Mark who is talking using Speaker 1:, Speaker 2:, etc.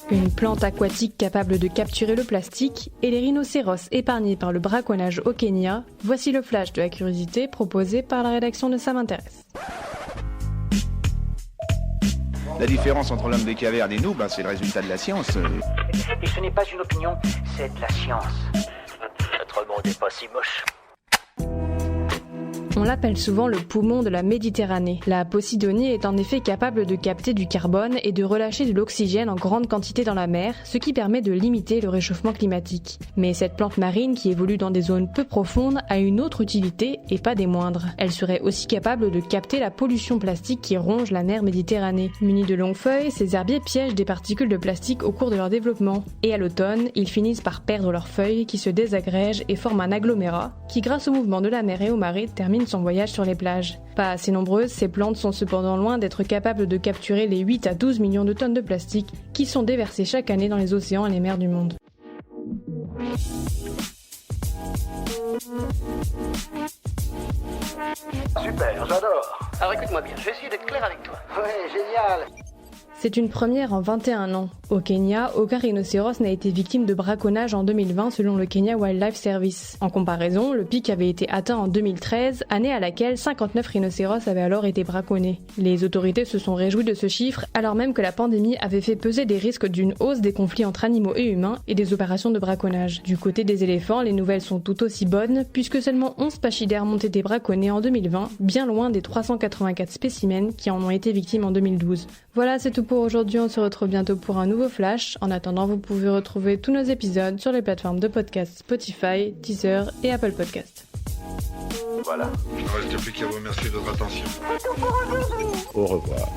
Speaker 1: Une plante aquatique capable de capturer le plastique et les rhinocéros épargnés par le braconnage au Kenya, voici le flash de la curiosité proposé par la rédaction de Ça m'intéresse.
Speaker 2: La différence entre l'homme des cavernes et nous, c'est le résultat de la science.
Speaker 3: Et ce n'est pas une opinion, c'est de la science. Notre monde n'est pas si moche.
Speaker 1: On l'appelle souvent le poumon de la Méditerranée. La Posidonie est en effet capable de capter du carbone et de relâcher de l'oxygène en grande quantité dans la mer, ce qui permet de limiter le réchauffement climatique. Mais cette plante marine qui évolue dans des zones peu profondes a une autre utilité et pas des moindres. Elle serait aussi capable de capter la pollution plastique qui ronge la mer Méditerranée. Munis de longues feuilles, ces herbiers piègent des particules de plastique au cours de leur développement. Et à l'automne, ils finissent par perdre leurs feuilles qui se désagrègent et forment un agglomérat qui, grâce au mouvement de la mer et aux marées, termine son voyage sur les plages. Pas assez nombreuses, ces plantes sont cependant loin d'être capables de capturer les 8 à 12 millions de tonnes de plastique qui sont déversées chaque année dans les océans et les mers du monde.
Speaker 3: Super, j'adore. Alors écoute-moi bien, je vais essayer d'être clair avec toi. Ouais, génial.
Speaker 1: C'est une première en 21 ans. Au Kenya, aucun rhinocéros n'a été victime de braconnage en 2020 selon le Kenya Wildlife Service. En comparaison, le pic avait été atteint en 2013, année à laquelle 59 rhinocéros avaient alors été braconnés. Les autorités se sont réjouies de ce chiffre, alors même que la pandémie avait fait peser des risques d'une hausse des conflits entre animaux et humains et des opérations de braconnage. Du côté des éléphants, les nouvelles sont tout aussi bonnes, puisque seulement 11 pachydermes ont été braconnés en 2020, bien loin des 384 spécimens qui en ont été victimes en 2012. Voilà, c'est tout pour aujourd'hui, on se retrouve bientôt pour un nouveau flash. En attendant, vous pouvez retrouver tous nos épisodes sur les plateformes de podcast Spotify, Deezer et Apple Podcast.
Speaker 4: Voilà.
Speaker 5: Il ne reste plus qu'à vous remercier de votre attention.
Speaker 4: Au revoir.